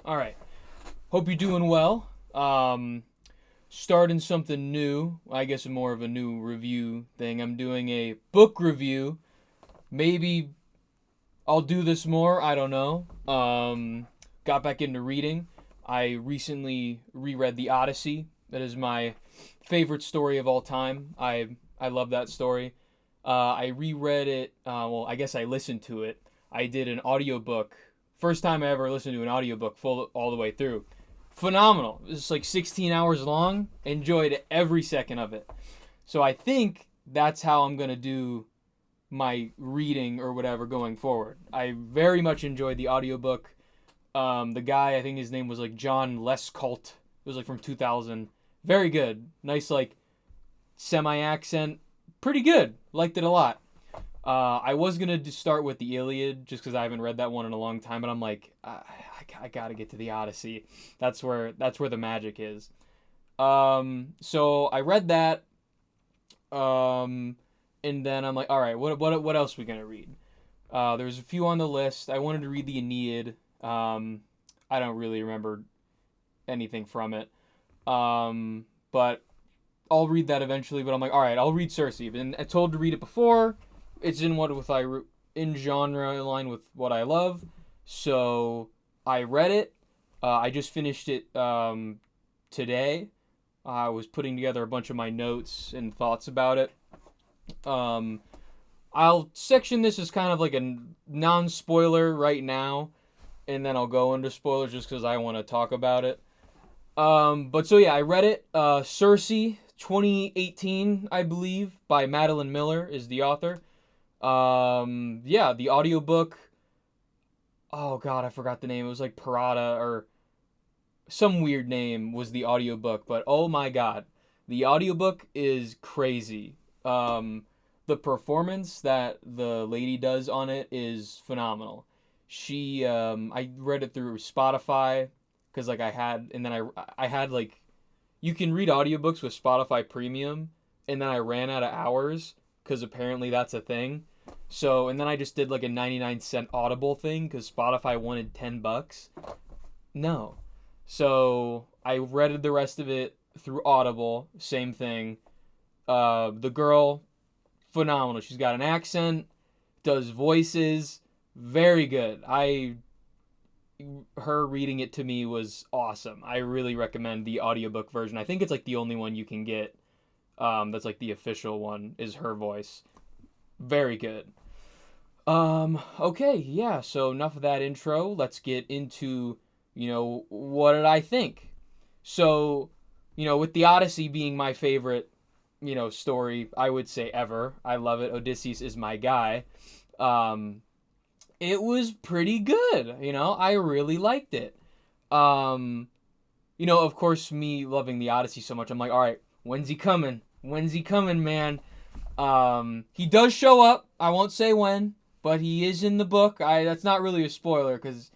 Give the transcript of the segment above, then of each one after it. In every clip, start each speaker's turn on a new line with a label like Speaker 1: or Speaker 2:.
Speaker 1: All right. Hope you're doing well. Starting something new. I guess more of a new review thing. I'm doing a book review. Maybe I'll do this more. I don't know. Got back into reading. I recently reread The Odyssey. That is my favorite story of all time. I love that story. I reread it. I guess I listened to it. I did an audiobook. First time I ever listened to an audiobook full all the way through. Phenomenal. It's like 16 hours long. Enjoyed every second of it. So I think that's how I'm going to do my reading or whatever going forward. I very much enjoyed the audiobook. The guy, I think his name was like John Lescult. It was like from 2000. Very good. Nice like semi-accent. Pretty good. Liked it a lot. I was going to start with the Iliad just because I haven't read that one in a long time, but I'm like, I got to get to the Odyssey. That's where the magic is. So I read that. And then I'm like, all right, what else are we going to read? There's a few on the list. I wanted to read the Aeneid. I don't really remember anything from it. But I'll read that eventually. But I'm like, all right, I'll read Circe. Been told to read it before. It's in genre in line with what I love. So I read it. I just finished it today. I was putting together a bunch of my notes and thoughts about it. I'll section this as kind of like a non-spoiler right now, and then I'll go into spoilers just because I want to talk about it. But so yeah, I read it. Circe, 2018, I believe, by Madeline Miller is the author. Yeah, the audiobook. Oh god, I forgot the name. It was like Parada or some weird name was the audiobook, but oh my god. The audiobook is crazy. The performance that the lady does on it is phenomenal. I read it through Spotify because like I had like you can read audiobooks with Spotify Premium, and then I ran out of hours because apparently that's a thing. So, and then I just did like a 99-cent Audible thing because Spotify wanted $10. No. So, I read the rest of it through Audible. Same thing. The girl, phenomenal. She's got an accent, does voices, very good. Her reading it to me was awesome. I really recommend the audiobook version. I think it's like the only one you can get. That's like the official one is her voice. Very good. Okay, yeah, so enough of that intro. Let's get into, what did I think? So, with the Odyssey being my favorite, story, I would say ever. I love it. Odysseus is my guy. It was pretty good, I really liked it. Of course, me loving the Odyssey so much, I'm like, all right, when's he coming? When's he coming, man? He does show up. I won't say when, but he is in the book. That's not really a spoiler because,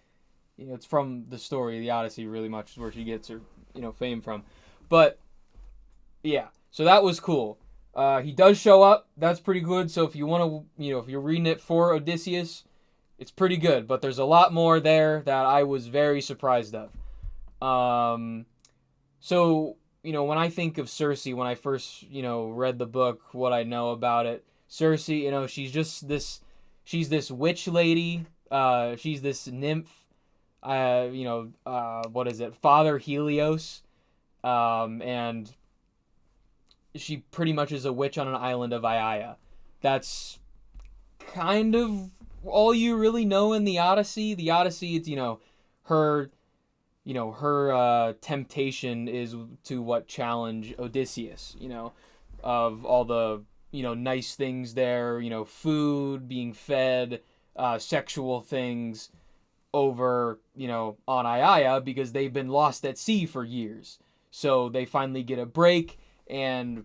Speaker 1: it's from the story. The Odyssey really much is where she gets her, fame from. But yeah, so that was cool. He does show up. That's pretty good. So if you want to, if you're reading it for Odysseus, it's pretty good. But there's a lot more there that I was very surprised of. So when I think of Circe, when I first, read the book, what I know about it, Circe, she's this witch lady. She's this nymph. What is it? Father Helios. And she pretty much is a witch on an island of Aiaia. That's kind of all you really know in the Odyssey. The Odyssey, it's, her temptation is to challenge Odysseus, of all the, nice things there, food, being fed, sexual things over, on Aiaia because they've been lost at sea for years. So they finally get a break, and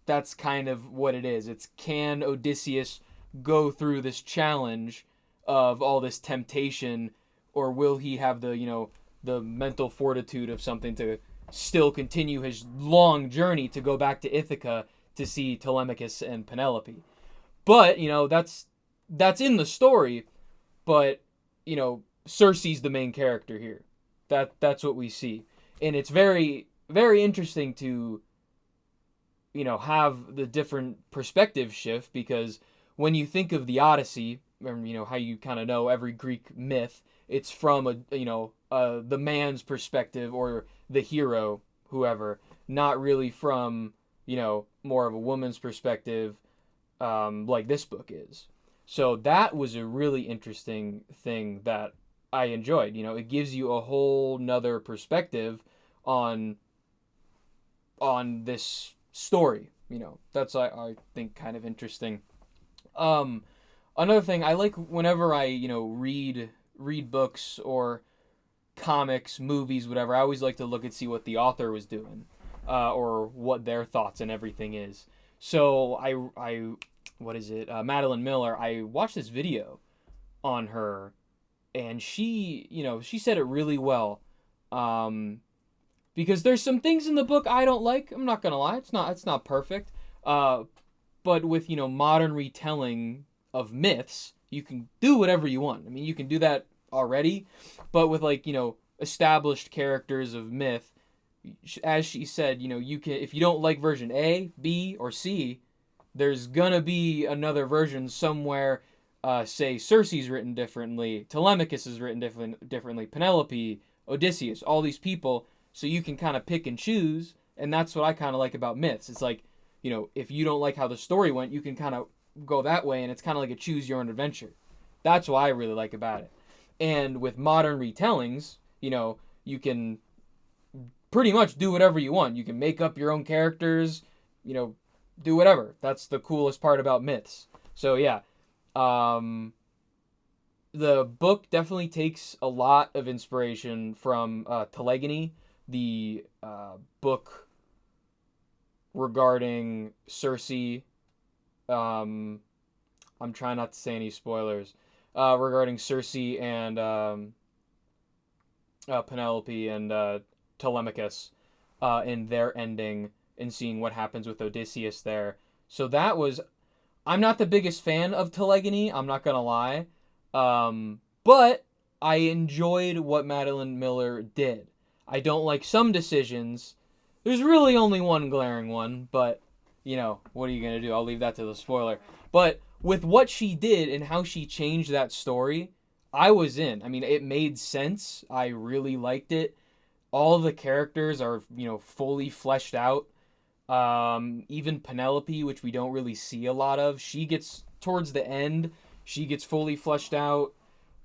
Speaker 1: that's kind of what it is. It's, can Odysseus go through this challenge of all this temptation, or will he have the, the mental fortitude of something to still continue his long journey to go back to Ithaca to see Telemachus and Penelope. But, that's in the story, but, Circe's the main character here. That's what we see. And it's very, very interesting to, have the different perspective shift, because when you think of the Odyssey, how you kind of know every Greek myth, it's from the man's perspective, or the hero, whoever, not really from, more of a woman's perspective, like this book is. So that was a really interesting thing that I enjoyed. It gives you a whole nother perspective on this story. That's I think kind of interesting. Um, Another thing I like whenever I read books or comics, movies, whatever. I always like to look and see what the author was doing, or what their thoughts and everything is. So I what is it? Madeline Miller. I watched this video on her, and she said it really well. Because there's some things in the book I don't like. I'm not gonna lie, it's not perfect. But with modern retelling of myths, you can do whatever you want. I mean, you can do that already, but with established characters of myth, as she said, you can, if you don't like version A, B, or C, there's gonna be another version somewhere. Say Circe's written differently, Telemachus is written differently, Penelope, Odysseus, all these people. So you can kind of pick and choose, and that's what I kind of like about myths. It's like, if you don't like how the story went, you can kind of go that way, and it's kind of like a choose your own adventure. That's what I really like about it. And with modern retellings, you can pretty much do whatever you want. You can make up your own characters, do whatever. That's the coolest part about myths. So yeah, the book definitely takes a lot of inspiration from Telegony, the book regarding Circe. I'm trying not to say any spoilers. Regarding Circe and Penelope and Telemachus, in their ending, and seeing what happens with Odysseus there. So that was... I'm not the biggest fan of Telegony, I'm not gonna lie. But I enjoyed what Madeline Miller did. I don't like some decisions. There's really only one glaring one, but, what are you going to do? I'll leave that to the spoiler. But with what she did and how she changed that story, I was in. I mean, it made sense. I really liked it. All the characters are, fully fleshed out. Even Penelope, which we don't really see a lot of, she gets, towards the end, she gets fully fleshed out.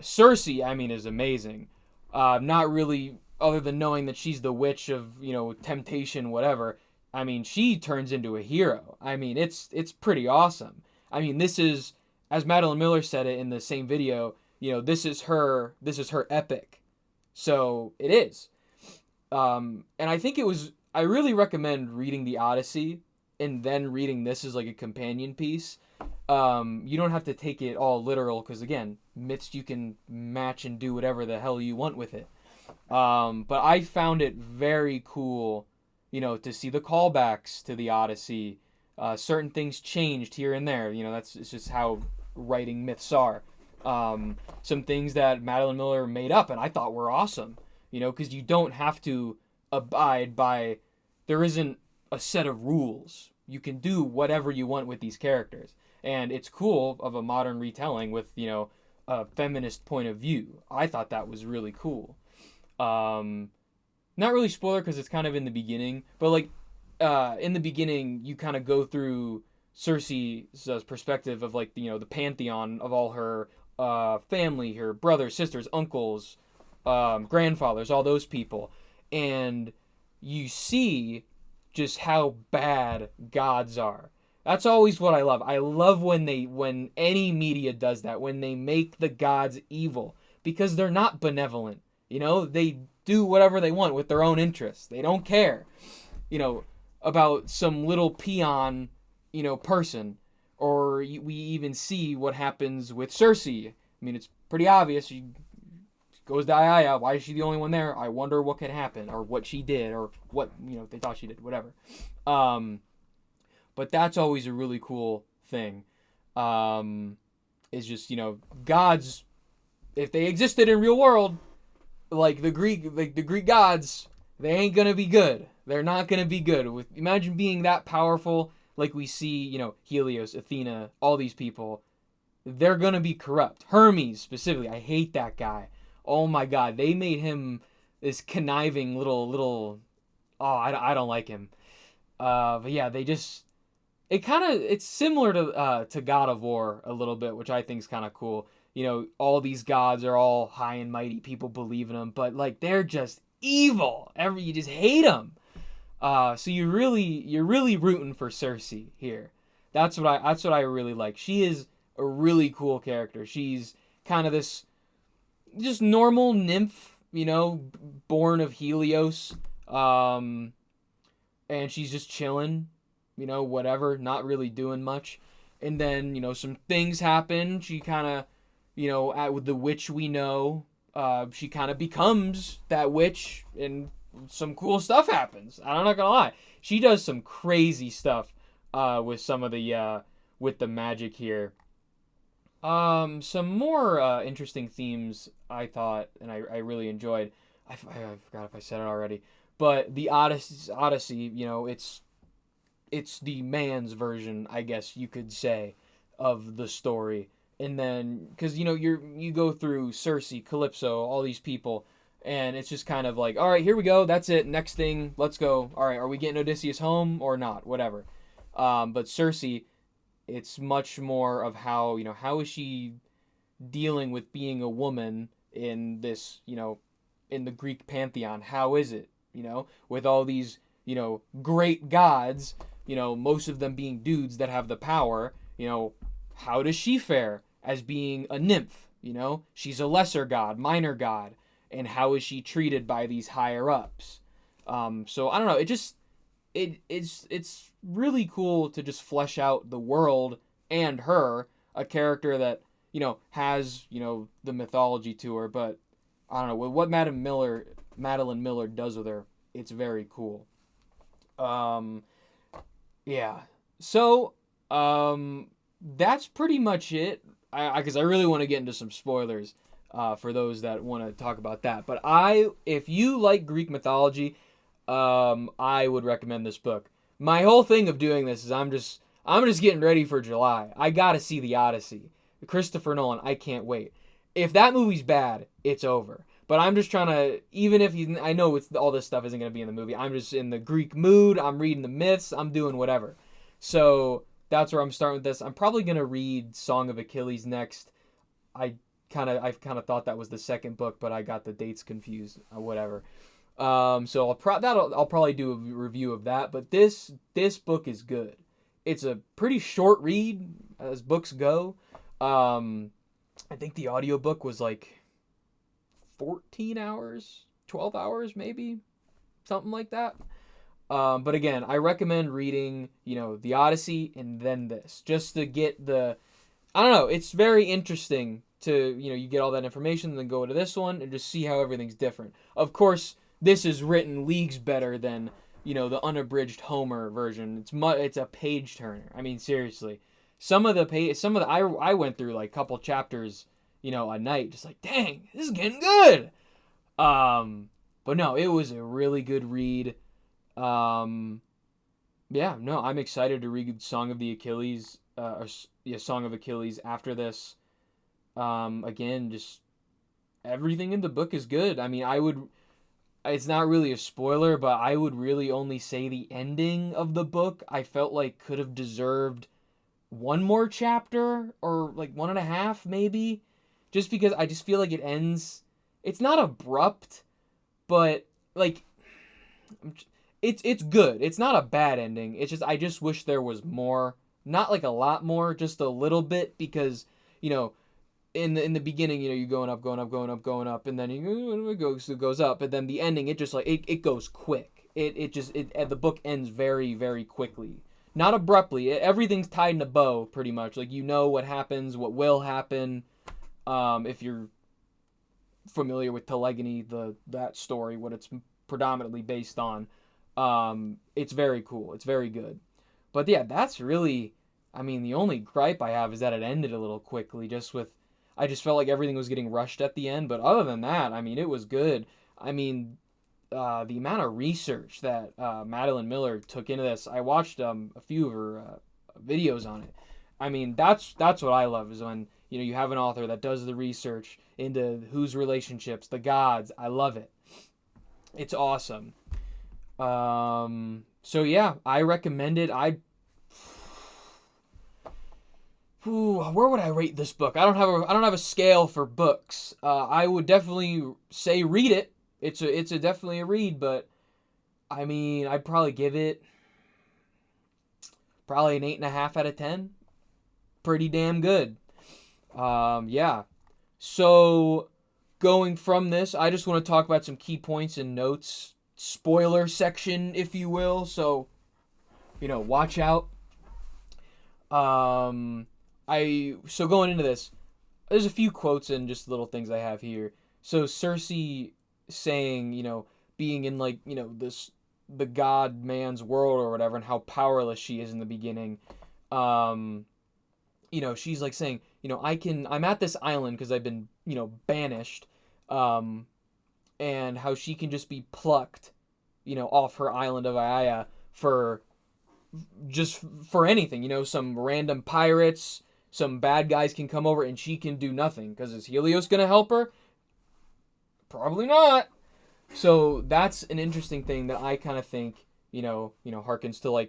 Speaker 1: Circe, is amazing. Not really, other than knowing that she's the witch of, temptation, whatever. She turns into a hero. It's pretty awesome. This is, as Madeline Miller said it in the same video, this is her epic. So it is. And I think I really recommend reading the Odyssey and then reading this as like a companion piece. You don't have to take it all literal, because again, myths, you can match and do whatever the hell you want with it. But I found it very cool, to see the callbacks to the Odyssey. Certain things changed here and there. It's just how writing myths are. Some things that Madeline Miller made up and I thought were awesome. Because you don't have to abide by... There isn't a set of rules. You can do whatever you want with these characters. And it's cool of a modern retelling with, a feminist point of view. I thought that was really cool. Not really spoiler because it's kind of in the beginning, but in the beginning you kind of go through Circe's perspective of the pantheon of all her family, her brothers, sisters, uncles, grandfathers, all those people, and you see just how bad gods are. That's always what I love. I love when any media does that, when they make the gods evil, because they're not benevolent. They do whatever they want with their own interests. They don't care, about some little peon, person. Or we even see what happens with Circe. It's pretty obvious. She goes to Aiaia. Why is she the only one there? I wonder what could happen, or what she did, or what, they thought she did, whatever. But that's always a really cool thing. Is just, gods, if they existed in real world, like the Greek gods, they ain't gonna be good. They're not gonna be good. Imagine being that powerful, like we see, Helios, Athena, all these people. They're gonna be corrupt. Hermes specifically, I hate that guy. Oh my god, they made him this conniving little. Oh, I don't like him. But yeah, they just it's similar to God of War a little bit, which I think is kind of cool. All these gods are all high and mighty. People believe in them, but like they're just evil. You just hate them. So you're really rooting for Circe here. That's what I really like. She is a really cool character. She's kind of this just normal nymph, born of Helios. And she's just chilling, whatever, not really doing much. And then, some things happen. She kind of, with the witch we know, she kind of becomes that witch, and some cool stuff happens. I'm not gonna lie. She does some crazy stuff with some of the with the magic here. Some more interesting themes I thought, and I really enjoyed. I forgot if I said it already, but the Odyssey, it's the man's version, I guess you could say, of the story. And then, because you go through Circe, Calypso, all these people, and it's just kind of like, all right, here we go, that's it, next thing, let's go. All right, are we getting Odysseus home or not? Whatever. But Circe, it's much more of how is she dealing with being a woman in this, in the Greek pantheon? How is it, with all these, great gods, most of them being dudes that have the power, how does she fare as being a nymph? She's a lesser god, minor god, and how is she treated by these higher ups? So I don't know. It's really cool to just flesh out the world and her, a character that has the mythology to her, but I don't know what Madeline Miller does with her. It's very cool. Yeah. So that's pretty much it. Because I really want to get into some spoilers for those that want to talk about that. But if you like Greek mythology, I would recommend this book. My whole thing of doing this is I'm just getting ready for July. I gotta see the Odyssey. Christopher Nolan. I can't wait. If that movie's bad, it's over. But I'm just trying to, even if I know all this stuff isn't going to be in the movie, I'm just in the Greek mood. I'm reading the myths. I'm doing whatever. So that's where I'm starting with this. I'm probably going to read Song of Achilles next. I've kind of thought that was the second book, but I got the dates confused. Whatever. So I'll probably do a review of that. But this book is good. It's a pretty short read as books go. I think the audiobook was like 14 hours, 12 hours maybe, something like that. But again, I recommend reading, the Odyssey and then this, just to get I don't know, it's very interesting to, you get all that information and then go to this one and just see how everything's different. Of course, this is written leagues better than, the unabridged Homer version. It's a page turner. I mean, seriously. I went through like a couple chapters, a night, just like, dang, this is getting good. But no, it was a really good read. Yeah, no, I'm excited to read Song of Achilles after this. Again, just everything in the book is good. I mean, it's not really a spoiler, but I would really only say the ending of the book I felt like could have deserved one more chapter, or like 1.5 maybe, just because I just feel like it ends, it's not abrupt, but like it's good. It's not a bad ending. It's just I just wish there was more, not like a lot more, just a little bit, because in the beginning, you're going up, and then it goes up, and then the ending, it just like it goes quick. The book ends very, very quickly. Not abruptly. Everything's tied in a bow, pretty much. Like, what happens, what will happen. If you're familiar with Telegony, that story, what it's predominantly based on. It's very cool. It's very good. But yeah, that's really, I mean, the only gripe I have is that it ended a little quickly, just with, I just felt like everything was getting rushed at the end. But other than that, I mean, it was good. I mean, the amount of research that Madeline Miller took into this. I watched a few of her videos on it. I mean, that's what I love, is when you have an author that does the research into whose relationships, the gods. I love it. It's awesome. So yeah, I recommend it. Where would I rate this book? I don't have a scale for books. I would definitely say read it. It's definitely a read, but I mean, I'd probably give it probably an 8.5 out of 10. Pretty damn good. Yeah. So going from this, I just want to talk about some key points and notes, spoiler section, if you will. So, watch out. So going into this, there's a few quotes and just little things I have here. So Circe saying, being in the god man's world or whatever, and how powerless she is in the beginning. She's like saying, I'm at this island because I've been, banished. And how she can just be plucked, off her island of Aiaia for anything. Some random pirates, some bad guys can come over and she can do nothing. Because is Helios going to help her? Probably not. So that's an interesting thing that I kind of think, harkens to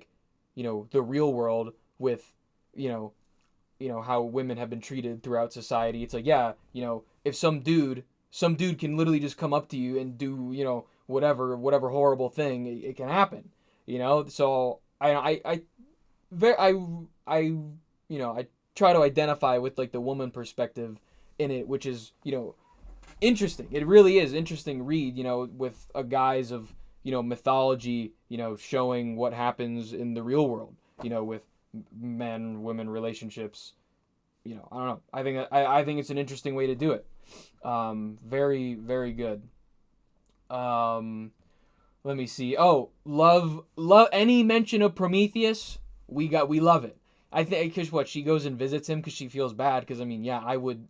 Speaker 1: the real world with, how women have been treated throughout society. It's like, yeah, if some dude can literally just come up to you and do, whatever horrible thing, it can happen, So I try to identify with the woman perspective in it, which is, interesting. It really is interesting read, with a guise of, mythology, showing what happens in the real world, with men women relationships. I don't know. I think it's an interesting way to do it. Very, very good. Let me see. Oh, love any mention of Prometheus. We love it. I think because she goes and visits him because she feels bad. Because I mean, yeah, I would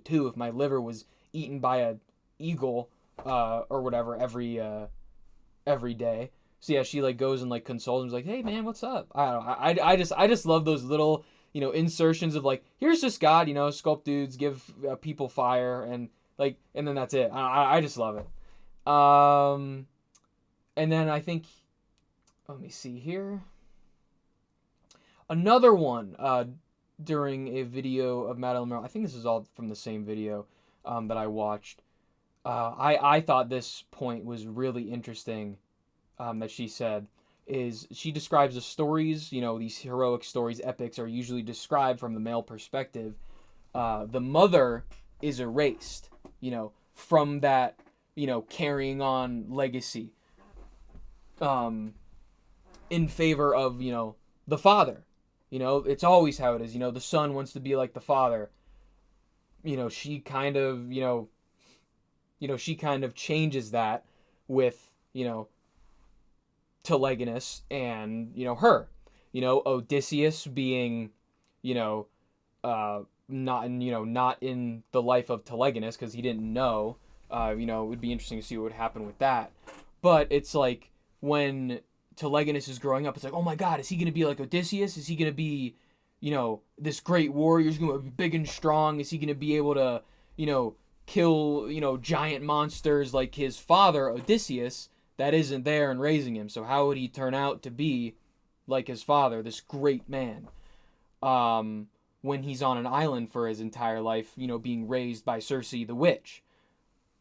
Speaker 1: too if my liver was eaten by a eagle or whatever every day. So yeah, she goes and consoles him. She's like, hey man, what's up? I don't know. I just love those little insertions of here's this god, sculpt dudes, give people fire, and then that's it. I just love it. And then I think, let me see here. Another one during a video of Madeline Monroe. I think this is all from the same video that I watched. I thought this point was really interesting. That she said is she describes the stories, these heroic stories, epics, are usually described from the male perspective. The mother is erased, from that, carrying on legacy, in favor of, the father. It's always how it is. The son wants to be like the father. She kind of, she kind of changes that with, Telegonus and her, Odysseus being, not in the life of Telegonus because he didn't know. It would be interesting to see what would happen with that. But it's when Telegonus is growing up, it's oh my God, is he gonna be like Odysseus? Is he gonna be, this great warrior? Is he gonna be big and strong? Is he gonna be able to, kill, giant monsters like his father Odysseus? That isn't there and raising him. So how would he turn out to be like his father, this great man, when he's on an island for his entire life, being raised by Circe the witch?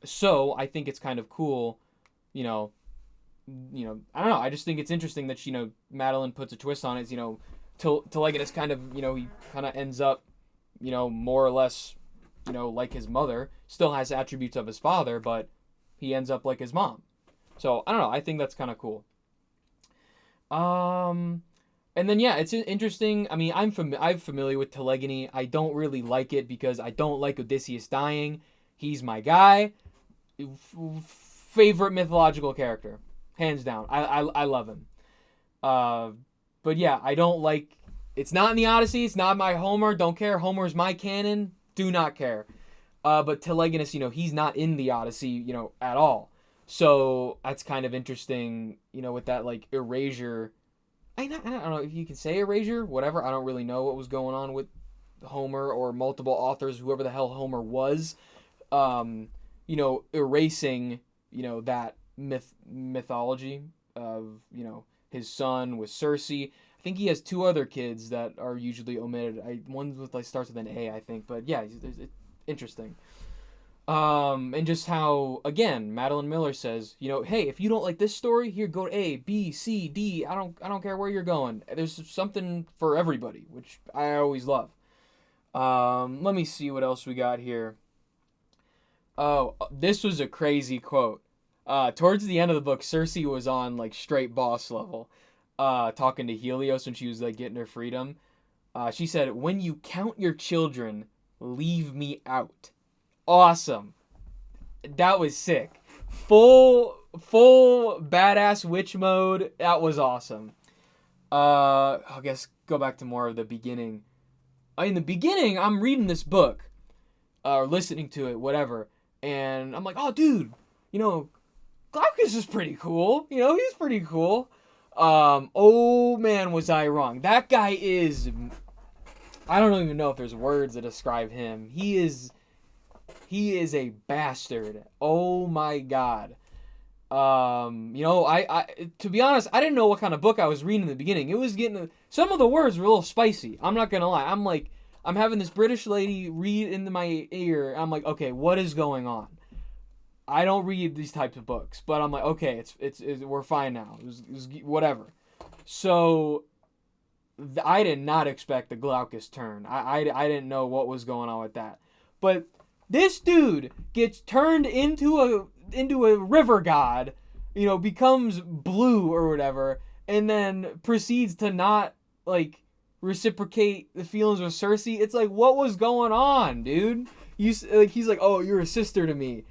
Speaker 1: So I think it's kind of cool, I don't know. I just think it's interesting that Madeline puts a twist on it. Telegonus kind of, he kind of ends up, more or less, like his mother. Still has attributes of his father, but he ends up like his mom. So, I don't know. I think that's kind of cool. And then, yeah, it's interesting. I mean, I'm familiar with Telegony. I don't really like it because I don't like Odysseus dying. He's my guy. Favorite mythological character. Hands down. I love him. But, yeah, I don't like... It's not in the Odyssey. It's not my Homer. Don't care. Homer's my canon. Do not care. But Telegonus, he's not in the Odyssey, at all. So that's kind of interesting, with that like erasure. I don't know if you can say erasure, whatever. I don't really know what was going on with Homer or multiple authors, whoever the hell Homer was. Erasing, that mythology of, his son with Circe. I think he has two other kids that are usually omitted. One with starts with an A, I think. But yeah, it's interesting. And just how, again, Madeline Miller says, hey, if you don't like this story, here, go to A, B, C, D. I don't care where you're going. There's something for everybody, which I always love. Let me see what else we got here. Oh, this was a crazy quote. Towards the end of the book, Circe was on straight boss level, talking to Helios when she was getting her freedom. She said, "When you count your children, leave me out." Awesome. That was sick. Full badass witch mode. That was awesome. I guess go back to more of the beginning. In the beginning, I'm reading this book, or listening to it, whatever, and I'm like, oh, dude, Glaucus is pretty cool. He's pretty cool. Oh man, was I wrong. That guy is, I don't even know if there's words to describe him. He is a bastard. Oh my god. I to be honest, I didn't know what kind of book I was reading in the beginning. It was getting, some of the words were a little spicy. I'm not gonna lie. I'm having this British lady read into my ear. I'm like, okay, what is going on? I don't read these types of books, but I'm like, okay, it's we're fine now. It was whatever. So I did not expect the Glaucus turn. I didn't know what was going on with that. But this dude gets turned into a river god, becomes blue or whatever, and then proceeds to not reciprocate the feelings with Circe. It's like, what was going on, dude? He's like, oh, you're a sister to me.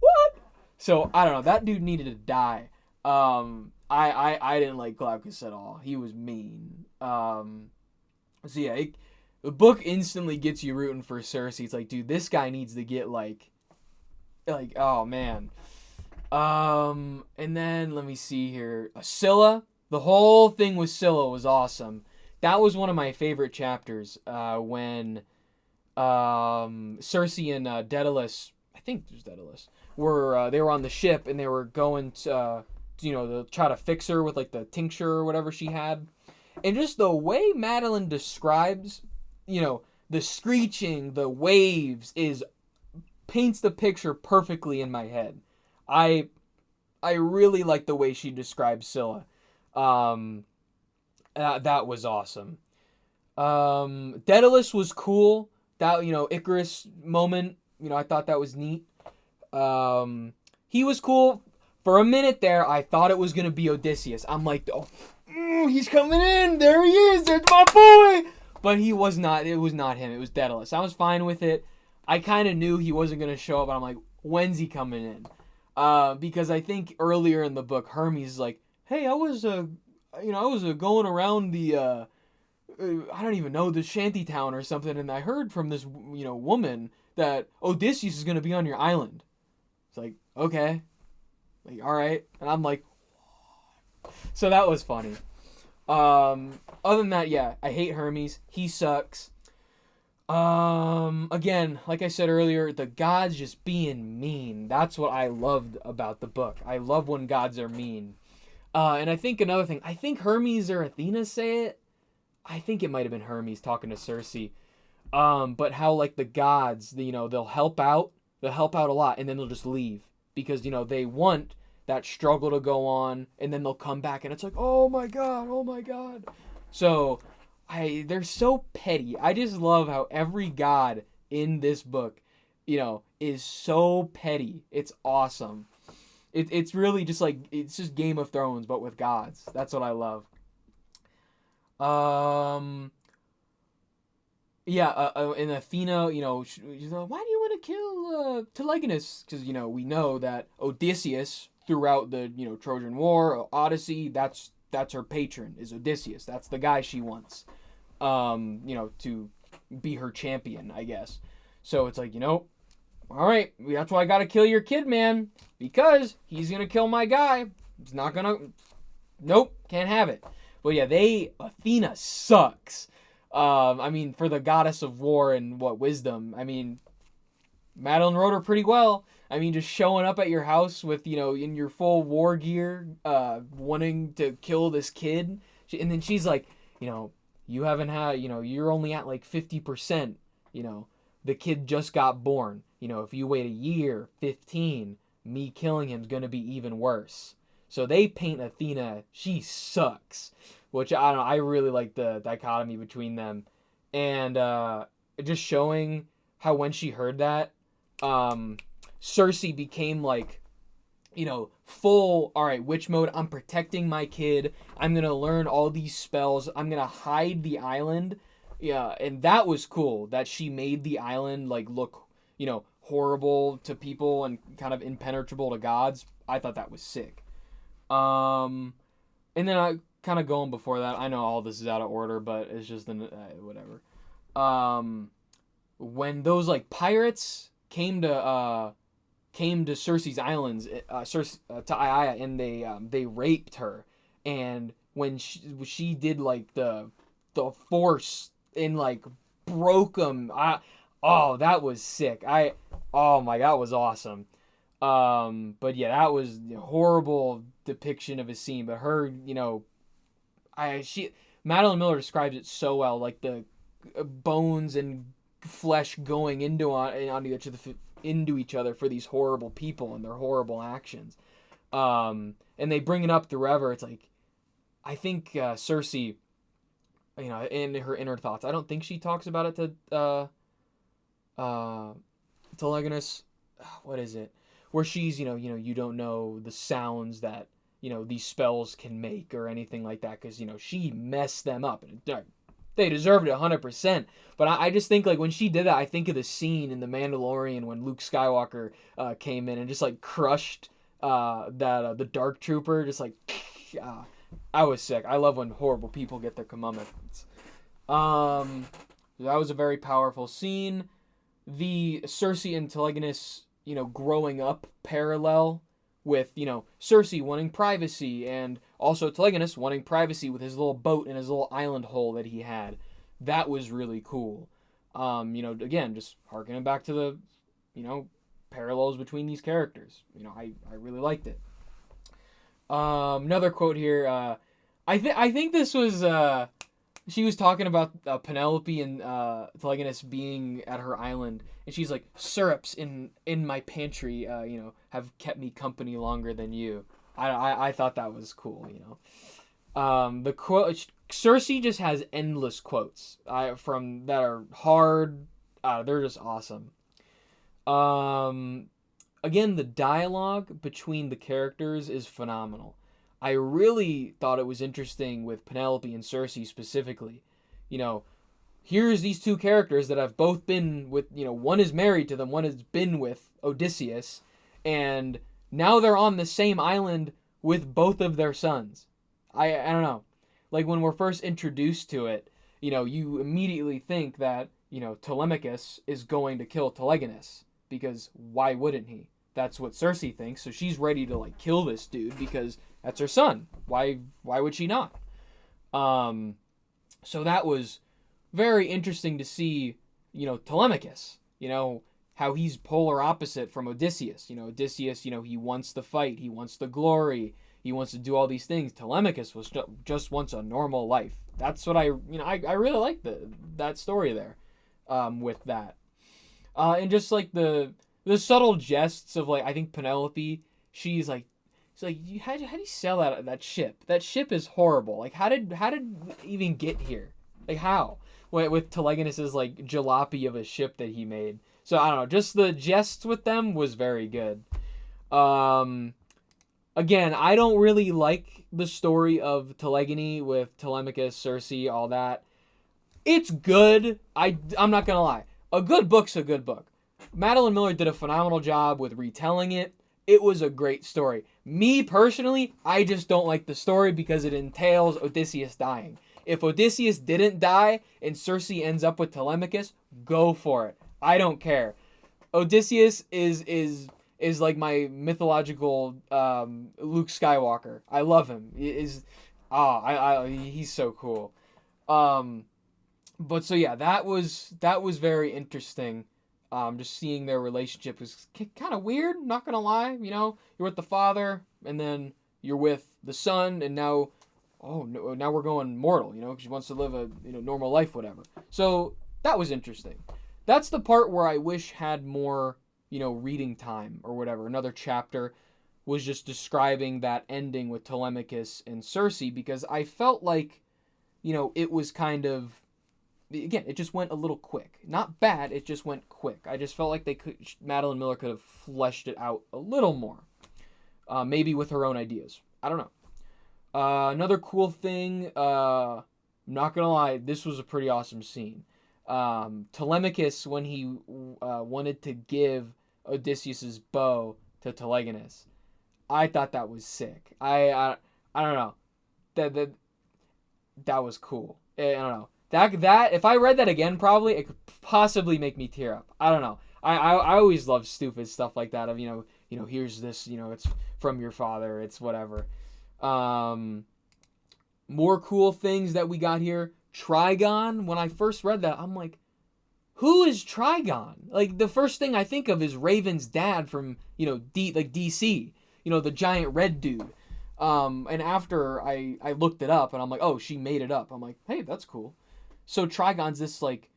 Speaker 1: What? So I don't know. That dude needed to die. I didn't like Glaucus at all. He was mean. So yeah, the book instantly gets you rooting for Circe. It's like, dude, this guy needs to get oh man. And then let me see here. Scylla. The whole thing with Scylla was awesome. That was one of my favorite chapters. When Circe and Daedalus, I think it was Daedalus, they were on the ship and they were going to try to fix her with the tincture or whatever she had. And just the way Madeline describes, the screeching, the waves, paints the picture perfectly in my head. I really like the way she describes Scylla. That was awesome. Daedalus was cool. That, Icarus moment, I thought that was neat. He was cool. For a minute there, I thought it was going to be Odysseus. I'm like, oh, he's coming in. There he is. There's my boy. But he was not. It was not him. It was Daedalus. I was fine with it. I kind of knew he wasn't going to show up. But I'm like, when's he coming in? Because I think earlier in the book, Hermes is like, hey, I was going around the, I don't even know, the shanty town or something. And I heard from this, woman that Odysseus is going to be on your island. It's like, okay. All right. And I'm like, so that was funny. Other than that, yeah, I hate Hermes. He sucks. Again, like I said earlier, the gods just being mean. That's what I loved about the book. I love when gods are mean. And I think another thing, I think Hermes or Athena say it. I think it might have been Hermes talking to Circe. But how the gods, they'll help out a lot, and then they'll just leave. Because, they want that struggle to go on, and then they'll come back, and it's like, oh my god. So, they're so petty. I just love how every god in this book, is so petty. It's awesome. It's really just it's just Game of Thrones, but with gods. That's what I love. And Athena, she's like, why do you want to kill Telegonus? Because, we know that Odysseus, throughout the, Trojan War, Odyssey, that's her patron, is Odysseus. That's the guy she wants, to be her champion, I guess. So it's like, all right, that's why I gotta kill your kid, man, because he's gonna kill my guy. He's not gonna. Nope, can't have it. But yeah, Athena sucks. I mean, for the goddess of war and wisdom. I mean, Madeline wrote her pretty well. I mean, just showing up at your house with, in your full war gear, wanting to kill this kid. And then she's like, you haven't had, you're only at like 50%. The kid just got born. If you wait a year, 15, me killing him's going to be even worse. So they paint Athena, she sucks. Which, I don't know, I really like the dichotomy between them. And just showing how when she heard that, Circe became like, full, all right, witch mode. I'm protecting my kid. I'm going to learn all these spells. I'm going to hide the island. Yeah, and that was cool that she made the island like look, horrible to people and kind of impenetrable to gods. I thought that was sick. And then I kind of going before that. I know all this is out of order, but it's just whatever. When those like pirates came to Circe's islands, to Aiaia, and they raped her, and when she did like the force and like broke them, that was sick. Oh my god, that was awesome. But yeah, that was a horrible depiction of a scene. But her, Madeline Miller describes it so well, like the bones and flesh going into each other for these horrible people and their horrible actions. And they bring it up through ever. It's like, I think Circe, in her inner thoughts, I don't think she talks about it to Telegonus. What is it? Where she's, you don't know the sounds that, these spells can make or anything like that, because, she messed them up. And they deserved it 100%. But I just think, like, when she did that, I think of the scene in The Mandalorian when Luke Skywalker came in and just, like, crushed the Dark Trooper. Just, like, I was sick. I love when horrible people get their comeuppance. That was a very powerful scene. The Circe and Telegonus, growing up parallel with, Circe wanting privacy and also Telegonus wanting privacy with his little boat and his little island hole that he had. That was really cool. Again, just harkening back to the, parallels between these characters. I really liked it. Another quote here. I think this was, she was talking about Penelope and Telegonus being at her island, and she's like, syrups in my pantry, have kept me company longer than you. I thought that was cool, The quote, Circe just has endless quotes from that are hard. They're just awesome. Again, the dialogue between the characters is phenomenal. I really thought it was interesting with Penelope and Circe specifically. Here's these two characters that have both been with, one is married to them, one has been with Odysseus, and now they're on the same island with both of their sons. I don't know. Like, when we're first introduced to it, you immediately think that, Telemachus is going to kill Telegonus, because why wouldn't he? That's what Circe thinks, so she's ready to, like, kill this dude because that's her son. Why would she not? So that was very interesting to see, Telemachus, how he's polar opposite from Odysseus. Odysseus, he wants the fight, he wants the glory, he wants to do all these things. Telemachus just wants a normal life. That's what I really like that story there, with that. And just like the subtle jests of, like, I think Penelope, she's like, how do you sell that ship? That ship is horrible. Like, how did we even get here? Like, how? With Telegonus's, like, jalopy of a ship that he made. So, I don't know. Just the jests with them was very good. Again, I don't really like the story of Telegony with Telemachus, Circe, all that. It's good. I'm not going to lie. A good book's a good book. Madeline Miller did a phenomenal job with retelling it. It was a great story. Me, personally, I just don't like the story because it entails Odysseus dying. If Odysseus didn't die and Circe ends up with Telemachus, go for it. I don't care. Odysseus is like my mythological Luke Skywalker. I love him. He's so cool. But so yeah, that was very interesting. Just seeing their relationship was kind of weird. Not gonna lie, you're with the father, and then you're with the son, and now, now we're going mortal. Because she wants to live a normal life, whatever. So that was interesting. That's the part where I wish had more reading time or whatever. Another chapter was just describing that ending with Telemachus and Circe, because I felt like it was kind of, again, it just went a little quick. Not bad, it just went quick. I just felt like Madeline Miller could have fleshed it out a little more. Maybe with her own ideas. I don't know. Another cool thing, I'm not gonna lie, this was a pretty awesome scene. Telemachus, when he wanted to give Odysseus's bow to Telegonus, I thought that was sick. I don't know. That was cool. I don't know. That if I read that again, probably it could possibly make me tear up. I don't know. I always love stupid stuff like that. Of here's this. It's from your father. It's whatever. More cool things that we got here. Trigon. When I first read that, I'm like, who is Trigon? Like, the first thing I think of is Raven's dad from DC. The giant red dude. And after I looked it up, and I'm like, oh, she made it up. I'm like, hey, that's cool. So Trigon's this, like,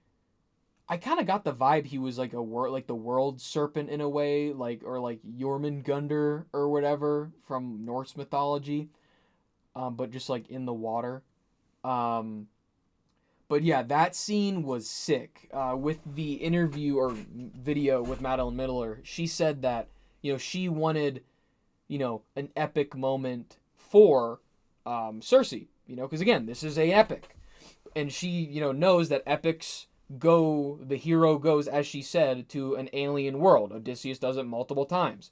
Speaker 1: I kind of got the vibe he was like the world serpent in a way, or like Jormungandr or whatever from Norse mythology, but just like in the water. But yeah, that scene was sick. With the interview or video with Madeline Miller, she said that she wanted an epic moment for Circe, because again, this is an epic. And she, knows that epics the hero goes, as she said, to an alien world. Odysseus does it multiple times.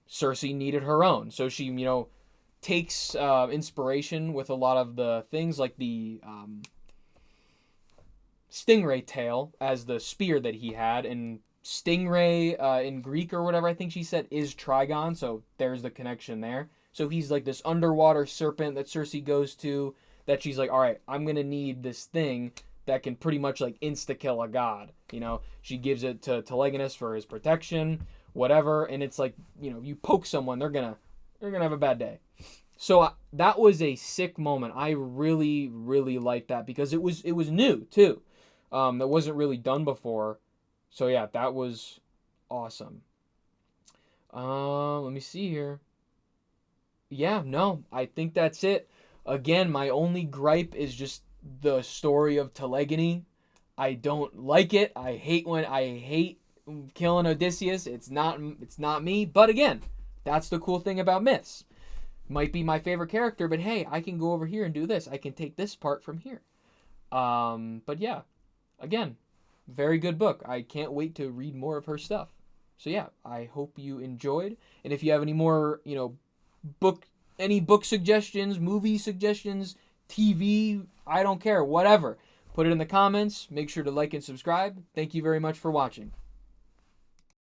Speaker 1: Circe needed her own. So she, takes inspiration with a lot of the things, like the stingray tail as the spear that he had. And stingray in Greek or whatever, I think she said, is Trigon. So there's the connection there. So he's like this underwater serpent that Circe goes to, that she's like, all right, I'm going to need this thing that can pretty much like insta-kill a god. She gives it to Telegonus for his protection, whatever. And it's like, you poke someone, they're going to have a bad day. So that was a sick moment. I really, really liked that, because it was new too. That wasn't really done before. So yeah, that was awesome. Let me see here. Yeah, no, I think that's it. Again, my only gripe is just the story of Telegony. I don't like it. I hate killing Odysseus. It's not me. But again, that's the cool thing about myths. Might be my favorite character, but hey, I can go over here and do this. I can take this part from here. But yeah, again, very good book. I can't wait to read more of her stuff. So yeah, I hope you enjoyed. And if you have any more, book suggestions, movie suggestions, TV, I don't care, whatever, put it in the comments. Make sure to like and subscribe. Thank you very much for watching.